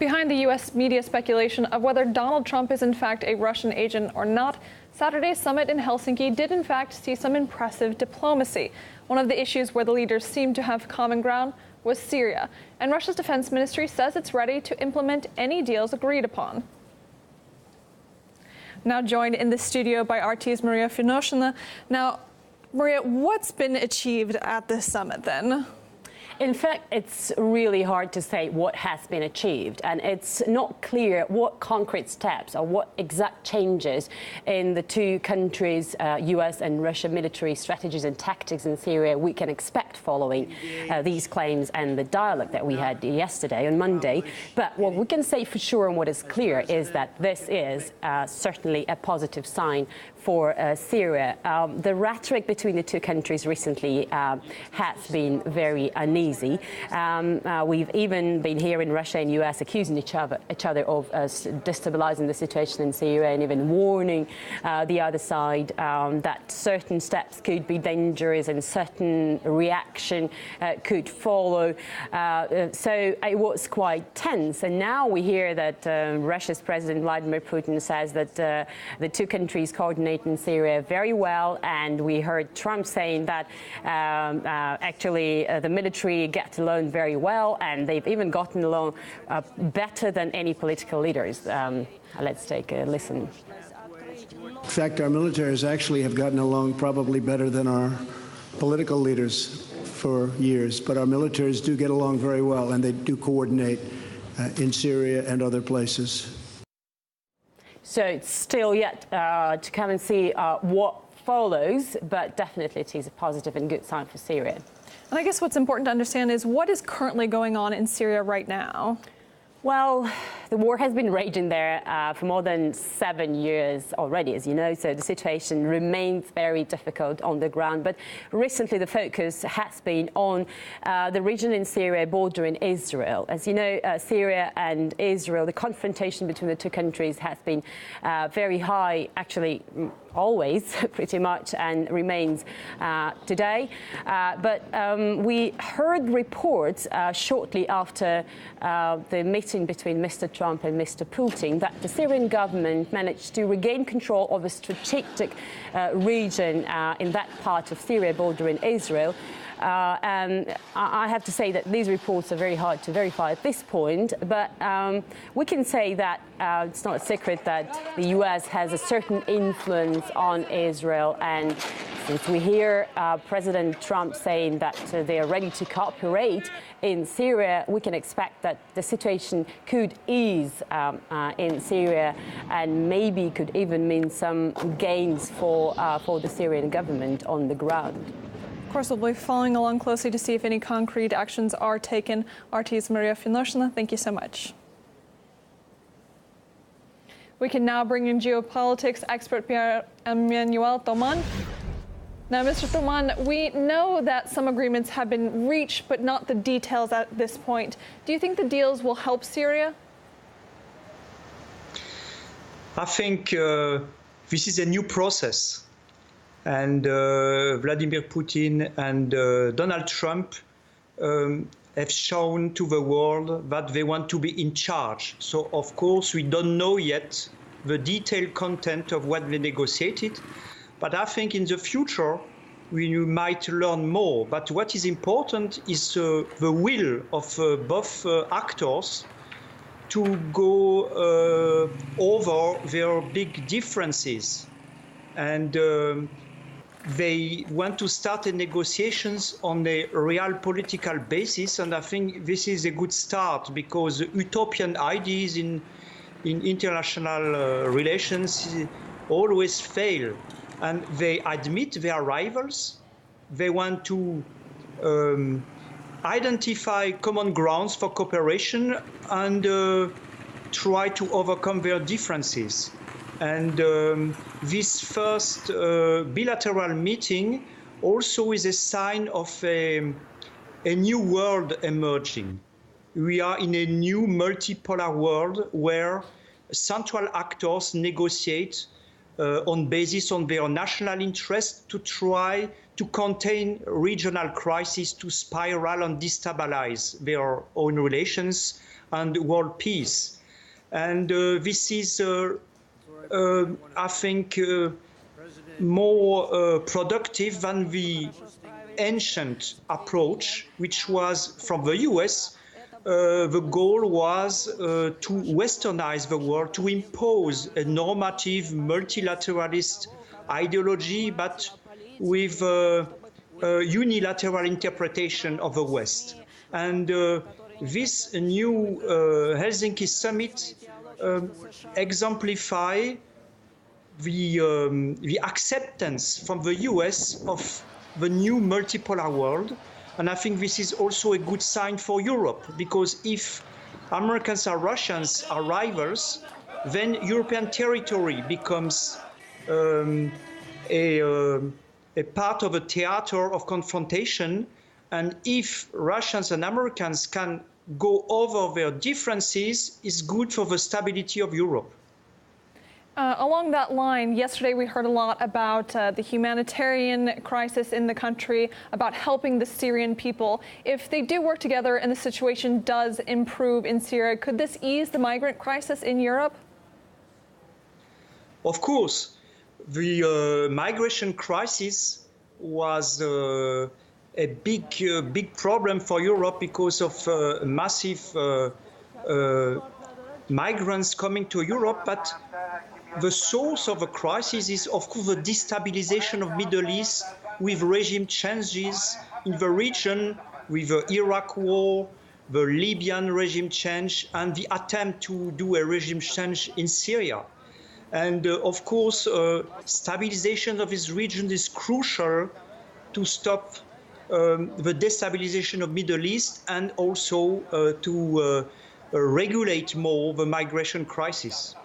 Behind the U.S. media speculation of whether Donald Trump is in fact a Russian agent or not, Saturday's summit in Helsinki did in fact see some impressive diplomacy. One of the issues where the leaders seemed to have common ground was Syria, and Russia's defense ministry says it's ready to implement any deals agreed upon. Now joined in the studio by RT's Maria Finoshina. Now, Maria, what's been achieved at this summit then? In fact, it's really hard to say what has been achieved, and it's not clear what concrete steps or what exact changes in the two countries, US and Russia, military strategies and tactics in Syria we can expect following these claims and the dialogue that we had yesterday on Monday. But what we can say for sure and what is clear is that this is certainly a positive sign for Syria. The rhetoric between the two countries recently has been very uneasy. We've even been hearing Russia and US accusing each other of destabilizing the situation in Syria and even warning the other side that certain steps could be dangerous and certain reaction could follow. So it was quite tense. And now we hear that Russia's President Vladimir Putin says that the two countries coordinate in Syria very well. And we heard Trump saying that actually the military get along very well, and they've even gotten along better than any political leaders. Let's take a listen. In fact, our militaries actually have gotten along probably better than our political leaders for years, but our militaries do get along very well, and they do coordinate in Syria and other places. So it's still yet to come and see what follows, but definitely it is a positive and good sign for Syria. And I guess what's important to understand is what is currently going on in Syria right now? Well, the war has been raging there for more than 7 years already, as you know, so the situation remains very difficult on the ground. But recently the focus has been on the region in Syria bordering Israel. As you know, Syria and Israel, the confrontation between the two countries has been very high, actually always pretty much, and remains today. But we heard reports shortly after the meeting between Mr. Trump and Mr. Putin that the Syrian government managed to regain control of a strategic region in that part of Syria bordering Israel. And I have to say that these reports are very hard to verify at this point, but we can say that it's not a secret that the US has a certain influence on Israel, and since we hear President Trump saying that they are ready to cooperate in Syria, we can expect that the situation could ease in Syria and maybe could even mean some gains for the Syrian government on the ground. Of course, we'll be following along closely to see if any concrete actions are taken. RT's Maria Finoshina, thank you so much. We can now bring in geopolitics expert Pierre-Emmanuel Thoman. Now, Mr. Thoman, we know that some agreements have been reached, but not the details at this point. Do you think the deals will help Syria? I think this is a new process. And Vladimir Putin and Donald Trump have shown to the world that they want to be in charge. So, of course, we don't know yet the detailed content of what they negotiated. But I think in the future, we might learn more. But what is important is the will of both actors to go over their big differences. And they want to start negotiations on a real political basis, and I think this is a good start, because utopian ideas in international relations always fail, and they admit their rivals. They want to identify common grounds for cooperation and try to overcome their differences. And this first bilateral meeting also is a sign of a new world emerging. We are in a new multipolar world where central actors negotiate on basis on their national interest to try to contain regional crises, to spiral and destabilize their own relations and world peace. And this is, I think, more productive than the ancient approach, which was from the US. The goal was to westernize the world, to impose a normative multilateralist ideology, but with a unilateral interpretation of the West. And this new Helsinki summit exemplify the acceptance from the US of the new multipolar world. And I think this is also a good sign for Europe, because if Americans and Russians are rivals, then European territory becomes a part of a theater of confrontation. And if Russians and Americans can go over their differences, it's good for the stability of Europe. Along that line, yesterday we heard a lot about the humanitarian crisis in the country, about helping the Syrian people. If they do work together and the situation does improve in Syria, could this ease the migrant crisis in Europe? Of course. The migration crisis was a big problem for Europe because of massive migrants coming to Europe. But the source of the crisis is, of course, the destabilization of Middle East with regime changes in the region, with the Iraq war, the Libyan regime change, and the attempt to do a regime change in Syria. And of course, stabilization of this region is crucial to stop the destabilization of Middle East and also to regulate more the migration crisis.